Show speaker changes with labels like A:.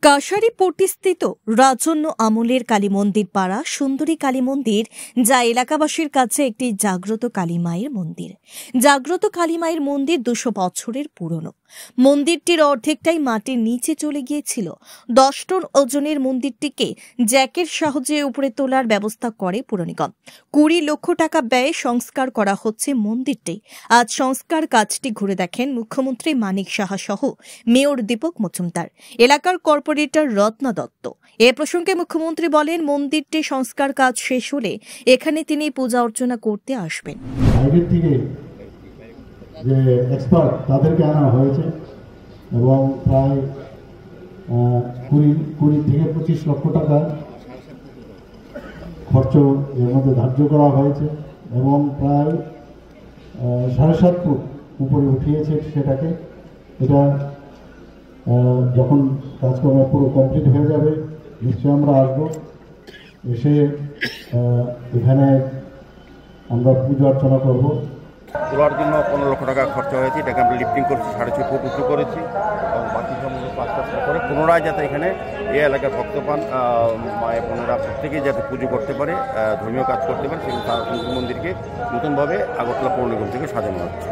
A: কাশারিপট্টিস্থিত রাজন্য আমলের কালী মন্দির পাড়া সুন্দরী কালী মন্দির, যা এলাকাবাসীর কাছে একটি জাগ্রত কালী মায়ের মন্দির। জাগ্রত কালী মায়ের মন্দির 200 বছরের পুরনো। মন্দিরটির অর্ধেকটাই মাটির নিচে চলে গিয়েছিল। 10 টন ওজনের মন্দিরটিকে জ্যাকের সাহায্যে উপরে তোলার ব্যবস্থা করে পুর নিগম। 20 লক্ষ টাকা ব্যয়ে সংস্কার করা হচ্ছে মন্দিরটি। আজ সংস্কার কাজটি ঘুরে দেখেন মুখ্যমন্ত্রী মানিক সাহা সহ মেয়র দীপক মজুমদার, এলাকার কর্পোরেটর রত্না দত্ত। এ প্রসঙ্গে মুখ্যমন্ত্রী বলেন, মন্দিরটি সংস্কার কাজ শেষ হলে এখানে তিনি পূজা অর্চনা করতে আসবেন।
B: বাইরের থেকে যে এক্সপার্ট তাদেরকে আনা হয়েছে এবং প্রায় 20 থেকে 25 লক্ষ টাকা খরচ এর মধ্যে ধার্য করা হয়েছে এবং প্রায় 7.5 ফুট উপরে উঠিয়েছে সেটাকে। এটা যখন কাজকর্ম পুরো কমপ্লিট হয়ে যাবে নিশ্চয়ই আমরা আসবো, এসে এখানে আমরা পুজো অর্চনা করবো।
C: তোলার জন্য 15 লক্ষ টাকা খরচা হয়েছে। এটাকে আমরা লিফটিং করেছি, 6.5 ফুট উঁচু করেছি এবং বাকি সমস্ত কাজটা করে পুনরায় যাতে এখানে এই এলাকার ভক্তপান মায়ের বোনেরা প্রত্যেকেই যাতে পুজো করতে পারে, ধর্মীয় কাজ করতে পারে, সেই মন্দিরকে নতুনভাবে আগরতলা পৌর নিগম থেকে সাজানো হচ্ছে।